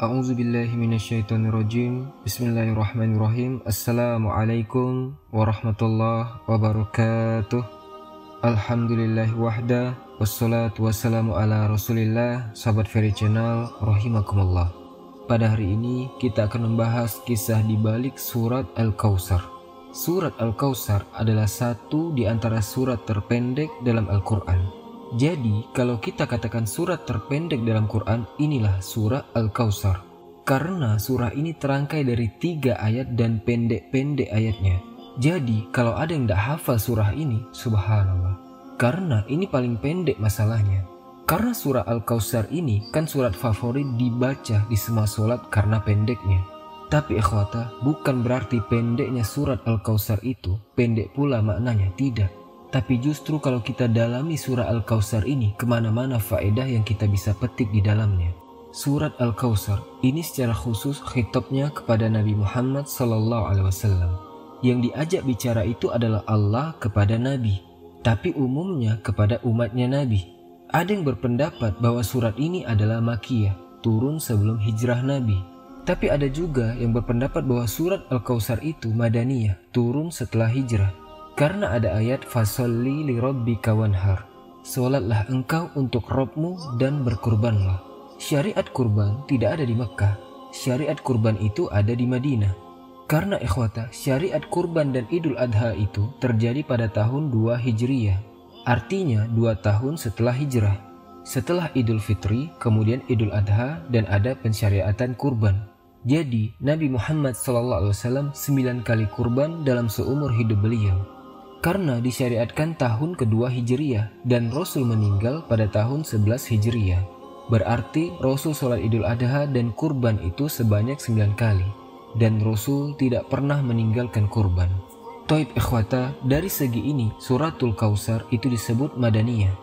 A'udzubillahi minasyaitonirrajim. Bismillahirrahmanirrahim. Assalamualaikum warahmatullahi wabarakatuh. Alhamdulillahi wahda, wassalatu wassalamu ala rasulillah. Sahabat Fairy Channel rahimakumullah. Pada hari ini kita akan membahas kisah di balik surat Al-Kautsar. Surat Al-Kautsar adalah satu di antara surat terpendek dalam Al-Quran. Jadi, kalau kita katakan surat terpendek dalam Quran, inilah surah Al-Kautsar. Karena surah ini terangkai dari 3 ayat dan pendek-pendek ayatnya. Jadi, kalau ada yang tidak hafal surah ini, subhanallah. Karena ini paling pendek masalahnya. Karena surah Al-Kautsar ini kan surat favorit dibaca di semua sholat karena pendeknya. Tapi ikhwata, bukan berarti pendeknya surat Al-Kautsar itu pendek pula maknanya, tidak. Tapi justru kalau kita dalami surah Al-Kautsar ini, kemana-mana faedah yang kita bisa petik di dalamnya. Surat Al-Kautsar ini secara khusus khitabnya kepada Nabi Muhammad SAW. Yang diajak bicara itu adalah Allah kepada Nabi, tapi umumnya kepada umatnya Nabi. Ada yang berpendapat bahwa surat ini adalah Makkiyah, turun sebelum hijrah Nabi. Tapi ada juga yang berpendapat bahwa surat Al-Kautsar itu Madaniyah, turun setelah hijrah. Karena ada ayat fasolli li rabbika wanhar, solatlah engkau untuk Rabbmu dan berkurbanlah. Syariat kurban tidak ada di Mekah, syariat kurban itu ada di Madinah. Karena ikhwata, syariat kurban dan Idul Adha itu terjadi pada tahun 2 Hijriyah, artinya 2 tahun setelah hijrah. Setelah Idul Fitri, kemudian Idul Adha, dan ada pensyariatan kurban. Jadi Nabi Muhammad SAW 9 kali kurban dalam seumur hidup beliau. Karena disyariatkan tahun kedua Hijriyah dan Rasul meninggal pada tahun 11 Hijriyah. Berarti Rasul sholat Idul Adha dan kurban itu sebanyak 9 kali. Dan Rasul tidak pernah meninggalkan kurban. Taib ikhwata, dari segi ini suratul Kautsar itu disebut Madaniyah.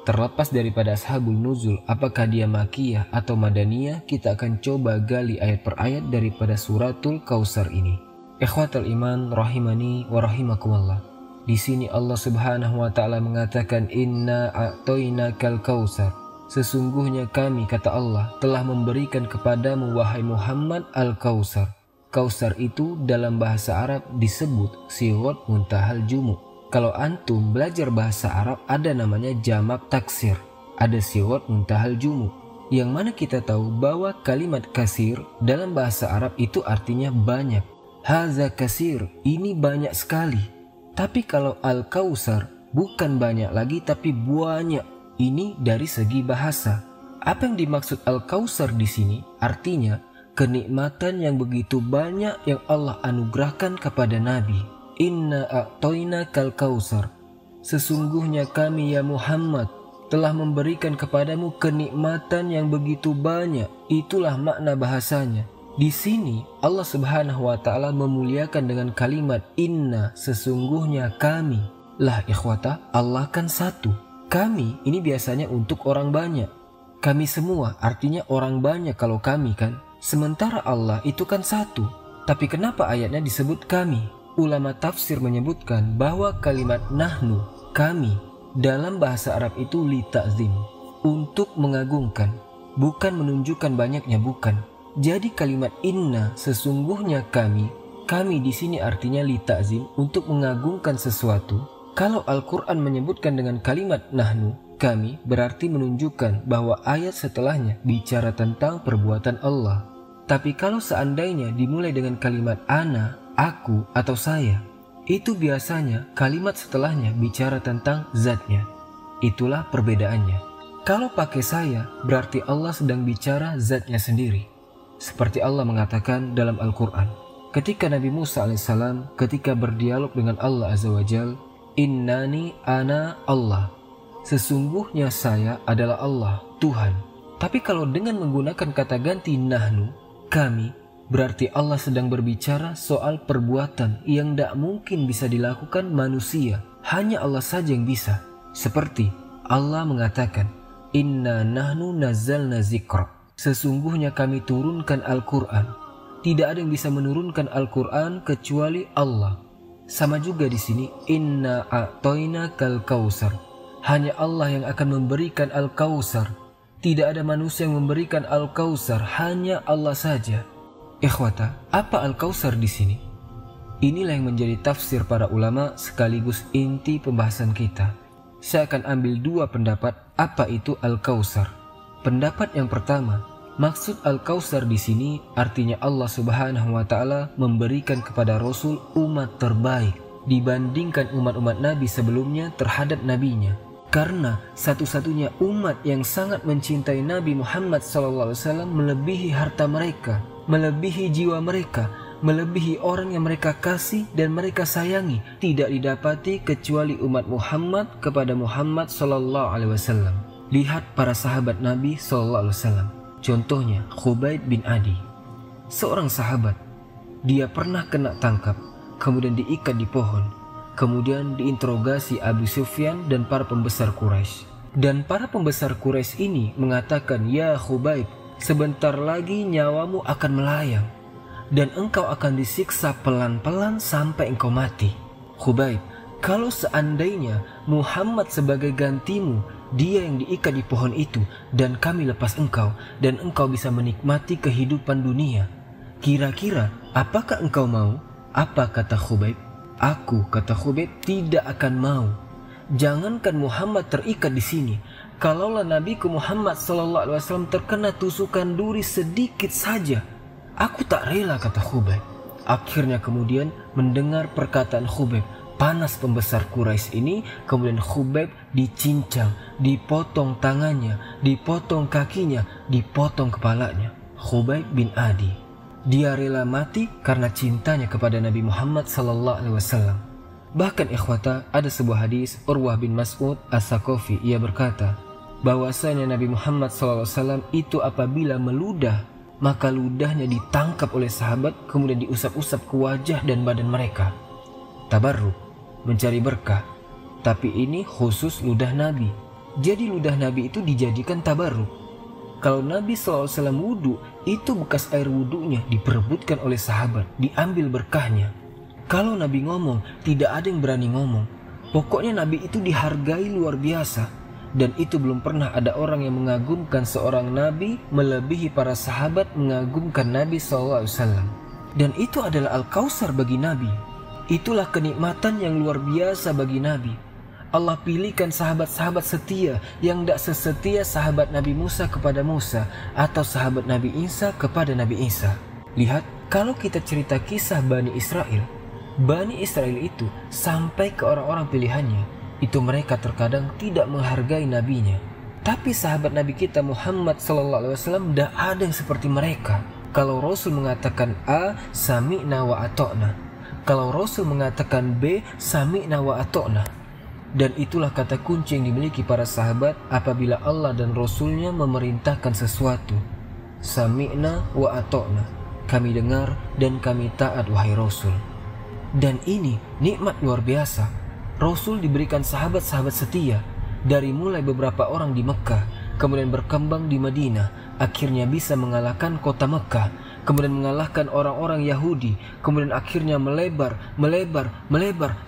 Terlepas daripada ashabul nuzul, apakah dia Makkiyah atau Madaniyah, kita akan coba gali ayat per ayat daripada suratul Kautsar ini. Ikhwatal iman rahimani wa rahimakumullah. Di sini Allah Subhanahu wa taala mengatakan inna a'tainakal kautsar. Sesungguhnya kami, kata Allah, telah memberikan kepadamu wahai Muhammad Al-Kautsar. Kautsar itu dalam bahasa Arab disebut siwat muntahal jumu. Kalau antum belajar bahasa Arab ada namanya jamak taksir, ada siwat muntahal jumu. Yang mana kita tahu bahwa kalimat kasir dalam bahasa Arab itu artinya banyak. Haza kasir, ini banyak sekali. Tapi kalau Al-Kautsar bukan banyak lagi tapi banyak. Ini dari segi bahasa. Apa yang dimaksud Al-Kautsar di sini? Artinya kenikmatan yang begitu banyak yang Allah anugerahkan kepada Nabi. Inna a'tainakal kautsar. Sesungguhnya kami ya Muhammad telah memberikan kepadamu kenikmatan yang begitu banyak. Itulah makna bahasanya. Di sini Allah Subhanahu wa taala memuliakan dengan kalimat inna, sesungguhnya kami. Lah ikhwata, Allah kan satu. Kami ini biasanya untuk orang banyak. Kami semua artinya orang banyak kalau kami kan. Sementara Allah itu kan satu. Tapi kenapa ayatnya disebut kami? Ulama tafsir menyebutkan bahwa kalimat nahnu, kami, dalam bahasa Arab itu li ta'zim, untuk mengagungkan, bukan menunjukkan banyaknya, bukan. Jadi kalimat inna, sesungguhnya kami di sini artinya li ta'zim, untuk mengagungkan sesuatu. Kalau Al-Quran menyebutkan dengan kalimat nahnu, kami, berarti menunjukkan bahwa ayat setelahnya bicara tentang perbuatan Allah. Tapi kalau seandainya dimulai dengan kalimat ana, aku atau saya, itu biasanya kalimat setelahnya bicara tentang zatnya. Itulah perbedaannya. Kalau pakai saya, berarti Allah sedang bicara zatnya sendiri. Seperti Allah mengatakan dalam Al-Quran, ketika Nabi Musa alaihissalam ketika berdialog dengan Allah Azza wa Jal, innani ana Allah, sesungguhnya saya adalah Allah, Tuhan. Tapi kalau dengan menggunakan kata ganti nahnu, kami, berarti Allah sedang berbicara soal perbuatan yang tidak mungkin bisa dilakukan manusia. Hanya Allah saja yang bisa. Seperti Allah mengatakan, inna nahnu nazzalna zikra. Sesungguhnya kami turunkan Al-Quran. Tidak ada yang bisa menurunkan Al-Quran kecuali Allah. Sama juga di sini, inna a'tainakal kautsar. Hanya Allah yang akan memberikan Al-Kautsar. Tidak ada manusia yang memberikan Al-Kautsar, hanya Allah saja. Ikhwata, apa Al-Kautsar di sini? Inilah yang menjadi tafsir para ulama sekaligus inti pembahasan kita. Saya akan ambil dua pendapat apa itu Al-Kautsar. Pendapat yang pertama, maksud Al-Kautsar di sini artinya Allah Subhanahu wa taala memberikan kepada Rasul umat terbaik dibandingkan umat-umat Nabi sebelumnya terhadap nabinya. Karena satu-satunya umat yang sangat mencintai Nabi Muhammad SAW melebihi harta mereka, melebihi jiwa mereka, melebihi orang yang mereka kasih dan mereka sayangi, tidak didapati kecuali umat Muhammad kepada Muhammad SAW. Lihat para sahabat Nabi SAW. Contohnya Khubayb bin Adi, seorang sahabat. Dia pernah kena tangkap, kemudian diikat di pohon, kemudian diinterogasi Abu Sufyan dan para pembesar Quraisy. Dan para pembesar Quraisy ini mengatakan, "Ya Khubayb, sebentar lagi nyawamu akan melayang dan engkau akan disiksa pelan-pelan sampai engkau mati. Khubayb, kalau seandainya Muhammad sebagai gantimu, dia yang diikat di pohon itu, dan kami lepas engkau, dan engkau bisa menikmati kehidupan dunia, kira-kira apakah engkau mau?" Apa kata Khubayb? "Aku," kata Khubayb, "tidak akan mau. Jangankan Muhammad terikat di sini, kalaulah Nabiku Muhammad SAW terkena tusukan duri sedikit saja, aku tak rela," kata Khubayb. Akhirnya kemudian mendengar perkataan Khubayb, panas pembesar Quraisy ini, kemudian Khubayb dicincang, dipotong tangannya, dipotong kakinya, dipotong kepalanya. Khubayb bin Adi. Dia rela mati karena cintanya kepada Nabi Muhammad SAW. Bahkan ikhwata, ada sebuah hadis Urwah bin Mas'ud As-Saqafi, ia berkata bahwasanya Nabi Muhammad SAW itu apabila meludah, maka ludahnya ditangkap oleh sahabat kemudian diusap-usap ke wajah dan badan mereka. Tabarruk, mencari berkah. Tapi ini khusus ludah Nabi. Jadi ludah Nabi itu dijadikan tabarruk. Kalau Nabi SAW wudhu, itu bekas air wudhunya diperebutkan oleh sahabat, diambil berkahnya. Kalau Nabi ngomong, tidak ada yang berani ngomong. Pokoknya Nabi itu dihargai luar biasa. Dan itu belum pernah ada orang yang mengagumkan seorang Nabi melebihi para sahabat mengagumkan Nabi SAW. Dan itu adalah Al-Kautsar bagi Nabi. Itulah kenikmatan yang luar biasa bagi Nabi. Allah pilihkan sahabat-sahabat setia yang tidak sesetia sahabat Nabi Musa kepada Musa atau sahabat Nabi Isa kepada Nabi Isa. Lihat, kalau kita cerita kisah Bani Israel itu sampai ke orang-orang pilihannya, itu mereka terkadang tidak menghargai nabinya. Tapi sahabat Nabi kita Muhammad SAW tidak ada yang seperti mereka. Kalau Rasul mengatakan A, sami'na wa ato'na. Kalau Rasul mengatakan B, sami'na wa ato'na. Dan itulah kata kunci yang dimiliki para sahabat apabila Allah dan Rasulnya memerintahkan sesuatu. Sami'na wa ato'na. Kami dengar dan kami taat wahai Rasul. Dan ini nikmat luar biasa. Rasul diberikan sahabat-sahabat setia. Dari mulai beberapa orang di Mekah, kemudian berkembang di Madinah, akhirnya bisa mengalahkan kota Mekah, kemudian mengalahkan orang-orang Yahudi, kemudian akhirnya melebar,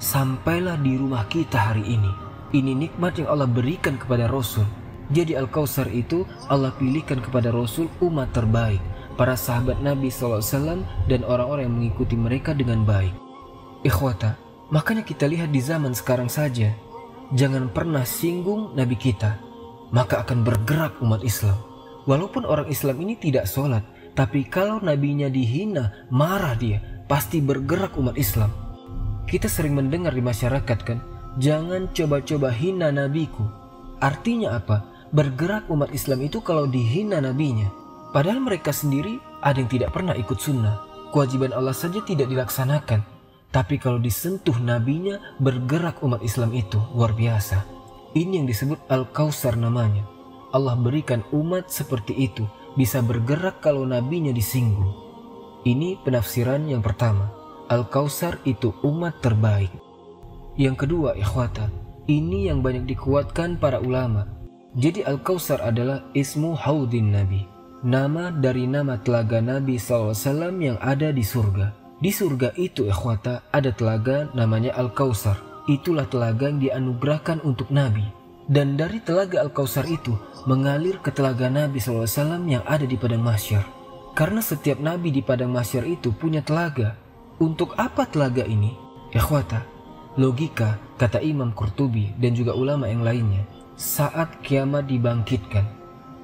sampailah di rumah kita hari ini. Ini nikmat yang Allah berikan kepada Rasul. Jadi Al-Kautsar itu Allah pilihkan kepada Rasul umat terbaik, para sahabat Nabi SAW dan orang-orang yang mengikuti mereka dengan baik. Ikhwata, makanya kita lihat di zaman sekarang saja, jangan pernah singgung Nabi kita, maka akan bergerak umat Islam. Walaupun orang Islam ini tidak sholat, tapi kalau nabinya dihina, marah dia, pasti bergerak umat Islam. Kita sering mendengar di masyarakat kan, jangan coba-coba hina nabiku. Artinya apa? Bergerak umat Islam itu kalau dihina nabinya. Padahal mereka sendiri ada yang tidak pernah ikut sunnah. Kewajiban Allah saja tidak dilaksanakan. Tapi kalau disentuh nabinya, bergerak umat Islam itu luar biasa. Ini yang disebut Al-Kautsar namanya. Allah berikan umat seperti itu, bisa bergerak kalau nabinya disinggung. Ini penafsiran yang pertama. Al-Kautsar itu umat terbaik. Yang kedua, ikhwata, ini yang banyak dikuatkan para ulama. Jadi Al-Kautsar adalah ismu haudin Nabi, nama dari nama telaga Nabi SAW yang ada di surga. Di surga itu ikhwata ada telaga namanya Al-Kautsar. Itulah telaga yang dianugerahkan untuk Nabi. Dan dari telaga Al-Kautsar itu mengalir ke telaga Nabi SAW yang ada di padang mahsyar. Karena setiap nabi di padang mahsyar itu punya telaga. Untuk apa telaga ini? Ikhwata, logika kata Imam Qurtubi dan juga ulama yang lainnya, saat kiamat dibangkitkan,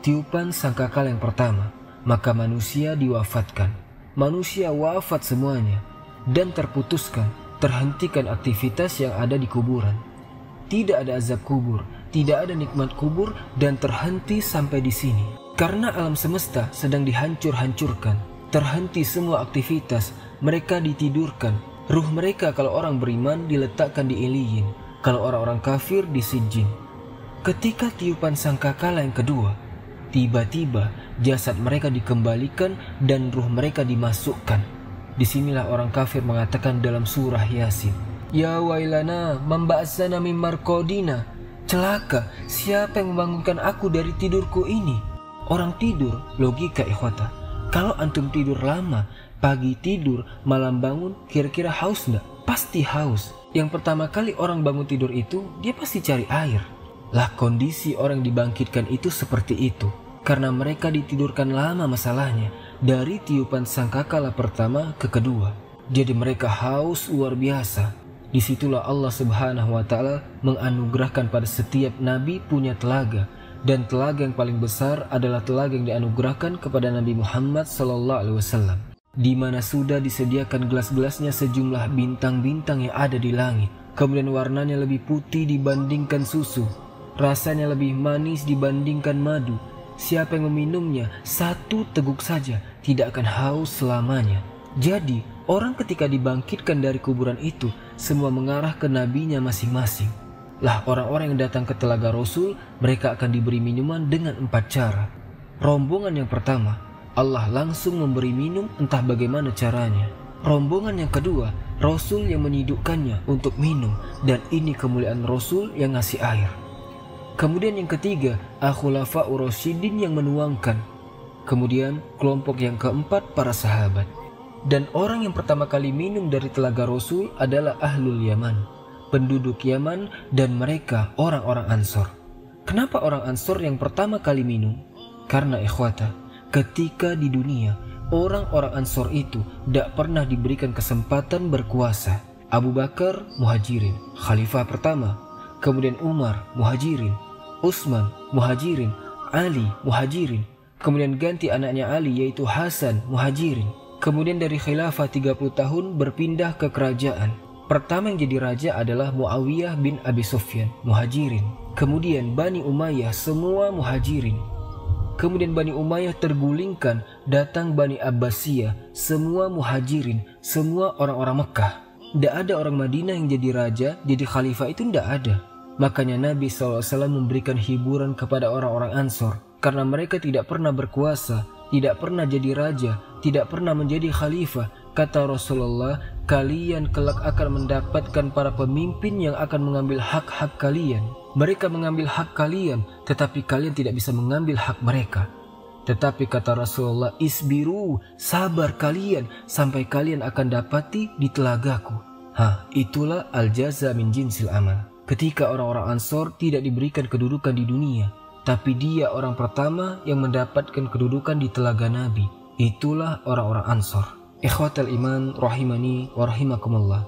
tiupan sangkakala yang pertama, maka manusia diwafatkan. Manusia wafat semuanya dan terputuskan, terhentikan aktivitas yang ada di kuburan. Tidak ada azab kubur, tidak ada nikmat kubur, dan terhenti sampai di sini. Karena alam semesta sedang dihancur-hancurkan, terhenti semua aktivitas, mereka ditidurkan. Ruh mereka kalau orang beriman diletakkan di Iliyin, kalau orang-orang kafir di Sijjin. Ketika tiupan sangkakala yang kedua, tiba-tiba jasad mereka dikembalikan dan ruh mereka dimasukkan. Disinilah orang kafir mengatakan dalam surah Yasin, Ya wailana memba'asana min marqadina. Celaka, siapa yang membangunkan aku dari tidurku ini? Orang tidur, logika ikhwata. Kalau antum tidur lama, pagi tidur, malam bangun, kira-kira haus enggak? Pasti haus. Yang pertama kali orang bangun tidur itu, dia pasti cari air. Lah kondisi orang dibangkitkan itu seperti itu. Karena mereka ditidurkan lama masalahnya, dari tiupan sangkakala pertama ke kedua. Jadi mereka haus luar biasa. Disitulah Allah Subhanahu wa Ta'ala menganugerahkan pada setiap nabi punya telaga. Dan telaga yang paling besar adalah telaga yang dianugerahkan kepada Nabi Muhammad SAW, di mana sudah disediakan gelas-gelasnya sejumlah bintang-bintang yang ada di langit. Kemudian warnanya lebih putih dibandingkan susu, rasanya lebih manis dibandingkan madu. Siapa yang meminumnya satu teguk saja tidak akan haus selamanya. Jadi orang ketika dibangkitkan dari kuburan itu semua mengarah ke nabinya masing-masing. Lah orang-orang yang datang ke telaga Rasul, mereka akan diberi minuman dengan 4 cara. Rombongan yang pertama, Allah langsung memberi minum entah bagaimana caranya. Rombongan yang kedua, Rasul yang menyidukkannya untuk minum, dan ini kemuliaan Rasul yang ngasih air. Kemudian yang ketiga, Khulafa'ur Rasyidin yang menuangkan. Kemudian kelompok yang keempat, para sahabat. Dan orang yang pertama kali minum dari telaga Rasul adalah Ahlul Yaman, penduduk Yaman, dan mereka orang-orang Ansor. Kenapa orang Ansor yang pertama kali minum? Karena ikhwata, ketika di dunia orang-orang Ansor itu tidak pernah diberikan kesempatan berkuasa. Abu Bakar Muhajirin, Khalifah pertama. Kemudian Umar Muhajirin, Utsman Muhajirin, Ali Muhajirin. Kemudian ganti anaknya Ali yaitu Hasan Muhajirin. Kemudian dari khilafah 30 tahun berpindah ke kerajaan. Pertama yang jadi raja adalah Muawiyah bin Abi Sufyan, Muhajirin. Kemudian Bani Umayyah, semua Muhajirin. Kemudian Bani Umayyah tergulingkan, datang Bani Abbasiyah, semua Muhajirin, semua orang-orang Mekah. Tidak ada orang Madinah yang jadi raja, jadi khalifah, itu tidak ada. Makanya Nabi SAW memberikan hiburan kepada orang-orang Ansor, karena mereka tidak pernah berkuasa, tidak pernah jadi raja, tidak pernah menjadi khalifah. Kata Rasulullah, kalian kelak akan mendapatkan para pemimpin yang akan mengambil hak-hak kalian. Mereka mengambil hak kalian, tetapi kalian tidak bisa mengambil hak mereka. Tetapi kata Rasulullah, isbiru, sabar kalian sampai kalian akan dapati di telagaku. Itulah al-jaza min jinsil amal. Ketika orang-orang Ansor tidak diberikan kedudukan di dunia, tapi dia orang pertama yang mendapatkan kedudukan di telaga Nabi. Itulah orang-orang Ansor. Ikhwatal iman rahimani wa rahimakumullah.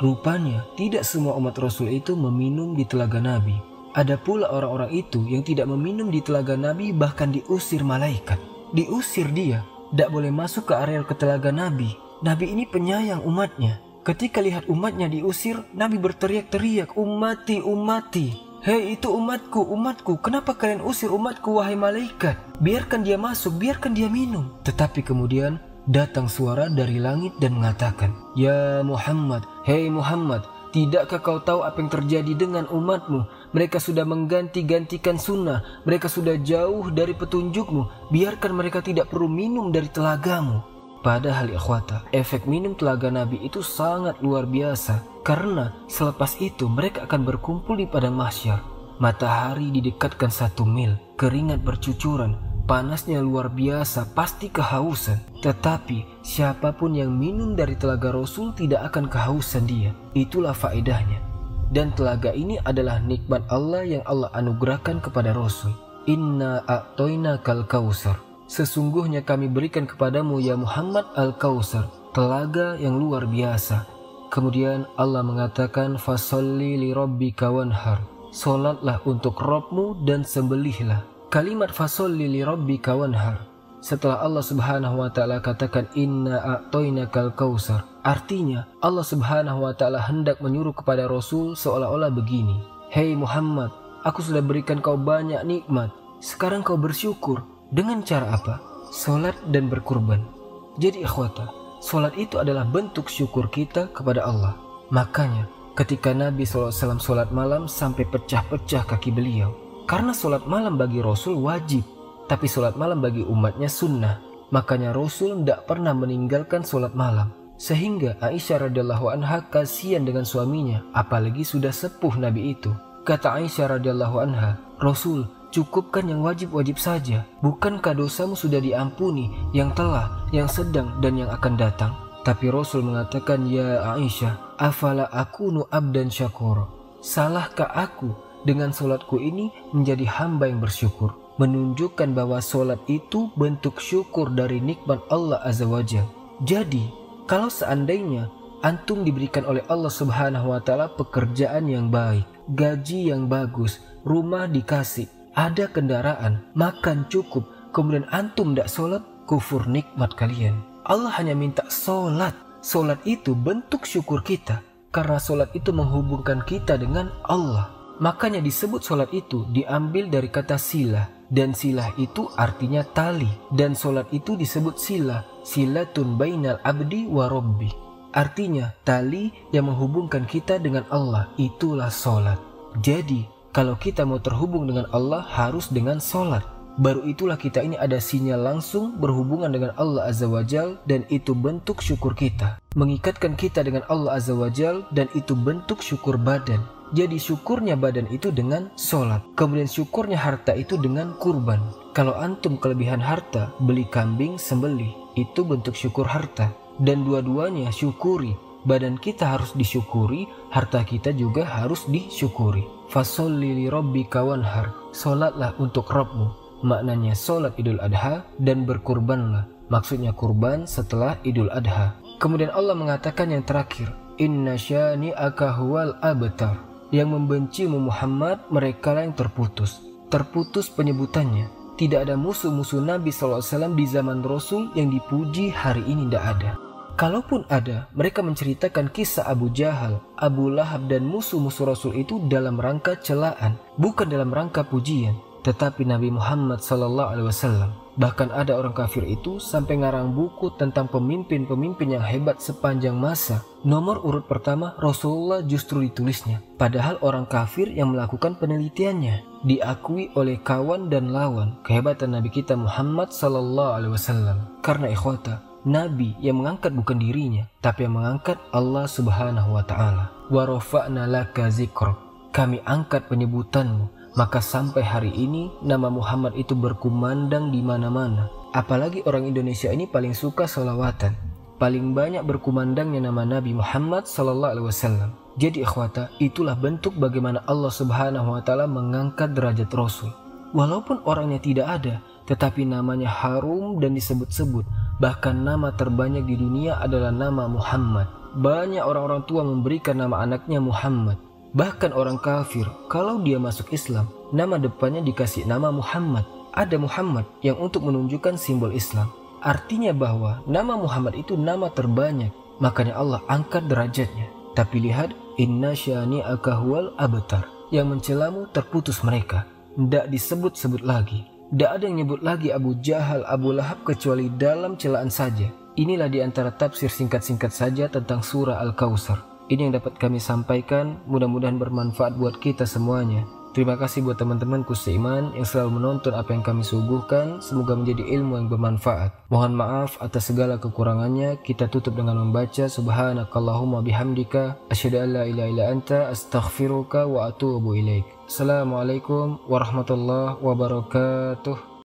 Rupanya tidak semua umat Rasul itu meminum di telaga Nabi. Ada pula orang-orang itu yang tidak meminum di telaga Nabi, bahkan diusir malaikat. Diusir dia, tidak boleh masuk ke area ke telaga Nabi. Nabi ini penyayang umatnya. Ketika lihat umatnya diusir, Nabi berteriak-teriak, ummati, ummati. Hei itu umatku, umatku, kenapa kalian usir umatku wahai malaikat? Biarkan dia masuk, biarkan dia minum. Tetapi kemudian datang suara dari langit dan mengatakan, Ya Muhammad, hei Muhammad, tidakkah kau tahu apa yang terjadi dengan umatmu? Mereka sudah mengganti-gantikan sunnah, mereka sudah jauh dari petunjukmu. Biarkan mereka tidak perlu minum dari telagamu. Padahal ikhwata, efek minum telaga Nabi itu sangat luar biasa. Karena selepas itu mereka akan berkumpul di padang mahsyar. Matahari didekatkan 1 mil, keringat bercucuran, panasnya luar biasa, pasti kehausan. Tetapi siapapun yang minum dari telaga Rasul tidak akan kehausan dia. Itulah faedahnya. Dan telaga ini adalah nikmat Allah yang Allah anugerahkan kepada Rasul. Inna a'toinakal kausar. Sesungguhnya kami berikan kepadamu ya Muhammad al-Kausar, telaga yang luar biasa. Kemudian Allah mengatakan fasolli li rabbika wanhar. Salatlah untuk Rabbmu dan sembelihlah. Kalimat fasolli li rabbika wanhar, setelah Allah Subhanahu wa taala katakan inna a'toinakal kausar, artinya Allah Subhanahu wa taala hendak menyuruh kepada Rasul seolah-olah begini, "Hei Muhammad, aku sudah berikan kau banyak nikmat. Sekarang kau bersyukur. Dengan cara apa? Salat dan berkurban." Jadi ikhwata, salat itu adalah bentuk syukur kita kepada Allah. Makanya ketika Nabi SAW salat malam sampai pecah-pecah kaki beliau, karena salat malam bagi Rasul wajib, tapi salat malam bagi umatnya sunnah. Makanya Rasul tidak pernah meninggalkan salat malam. Sehingga Aisyah radhiyallahu anha kasihan dengan suaminya, apalagi sudah sepuh Nabi itu. Kata Aisyah radhiyallahu anha, "Rasul, cukupkan yang wajib-wajib saja. Bukankah dosamu sudah diampuni yang telah, yang sedang, dan yang akan datang?" Tapi Rasul mengatakan, "Ya Aisyah, afala akunu abdan syakur." Salahkah aku dengan solatku ini menjadi hamba yang bersyukur? Menunjukkan bahwa solat itu bentuk syukur dari nikmat Allah Azza wa Jalla. Jadi, kalau seandainya antum diberikan oleh Allah Subhanahu wa taala pekerjaan yang baik, gaji yang bagus, rumah dikasih, ada kendaraan, makan cukup, kemudian antum tidak sholat, kufur nikmat kalian. Allah hanya minta sholat. Sholat itu bentuk syukur kita, karena sholat itu menghubungkan kita dengan Allah. Makanya disebut sholat itu diambil dari kata silah, dan silah itu artinya tali, dan sholat itu disebut silah, silatun bainal abdi wa rabbi. Artinya tali yang menghubungkan kita dengan Allah, itulah sholat. Jadi kalau kita mau terhubung dengan Allah harus dengan sholat. Baru itulah kita ini ada sinyal langsung berhubungan dengan Allah Azza wa Jal, dan itu bentuk syukur kita. Mengikatkan kita dengan Allah Azza wa Jal, dan itu bentuk syukur badan. Jadi syukurnya badan itu dengan sholat. Kemudian syukurnya harta itu dengan kurban. Kalau antum kelebihan harta, beli kambing sembelih, itu bentuk syukur harta. Dan dua-duanya syukuri. Badan kita harus disyukuri, harta kita juga harus disyukuri. Fasolli li rabbika wanhar. Salatlah untuk Rabbmu. Maknanya salat Idul Adha, dan berkurbanlah. Maksudnya kurban setelah Idul Adha. Kemudian Allah mengatakan yang terakhir, inna syani'aka huwal abtar. Yang membencimu Muhammad, mereka yang terputus. Terputus penyebutannya. Tidak ada musuh-musuh Nabi SAW di zaman Rasul yang dipuji hari ini, tidak ada. Kalaupun ada, mereka menceritakan kisah Abu Jahal, Abu Lahab, dan musuh-musuh Rasul itu dalam rangka celaan, bukan dalam rangka pujian. Tetapi Nabi Muhammad SAW, bahkan ada orang kafir itu sampai ngarang buku tentang pemimpin-pemimpin yang hebat sepanjang masa. Nomor urut pertama Rasulullah justru ditulisnya, padahal orang kafir yang melakukan penelitiannya. Diakui oleh kawan dan lawan kehebatan Nabi kita Muhammad SAW. Karena ikhwata, Nabi yang mengangkat bukan dirinya, tapi yang mengangkat Allah Subhanahu wa taala. Wa rafa'na laka dzikrak. Kami angkat penyebutanmu, maka sampai hari ini nama Muhammad itu berkumandang di mana-mana. Apalagi orang Indonesia ini paling suka sholawatan. Paling banyak berkumandangnya nama Nabi Muhammad sallallahu alaihi wasallam. Jadi ikhwata, itulah bentuk bagaimana Allah Subhanahu wa taala mengangkat derajat Rasul. Walaupun orangnya tidak ada, tetapi namanya harum dan disebut-sebut. Bahkan nama terbanyak di dunia adalah nama Muhammad. Banyak orang-orang tua memberikan nama anaknya Muhammad. Bahkan orang kafir, kalau dia masuk Islam, nama depannya dikasih nama Muhammad. Ada Muhammad yang untuk menunjukkan simbol Islam. Artinya bahwa nama Muhammad itu nama terbanyak. Makanya Allah angkat derajatnya. Tapi lihat, inna syani'aka huwal abtar. Yang mencelamu terputus mereka. Tidak disebut-sebut lagi. Tidak ada yang nyebut lagi Abu Jahal, Abu Lahab kecuali dalam celaan saja. Inilah di antara tafsir singkat-singkat saja tentang surah Al-Kausar. Ini yang dapat kami sampaikan, mudah-mudahan bermanfaat buat kita semuanya. Terima kasih buat teman-temanku seiman yang selalu menonton apa yang kami suguhkan. Semoga menjadi ilmu yang bermanfaat. Mohon maaf atas segala kekurangannya. Kita tutup dengan membaca Subhanakallahumma bihamdika asyhadu an la ilaha illa anta astaghfiruka wa atubu ilaik. Assalamualaikum warahmatullahi wabarakatuh.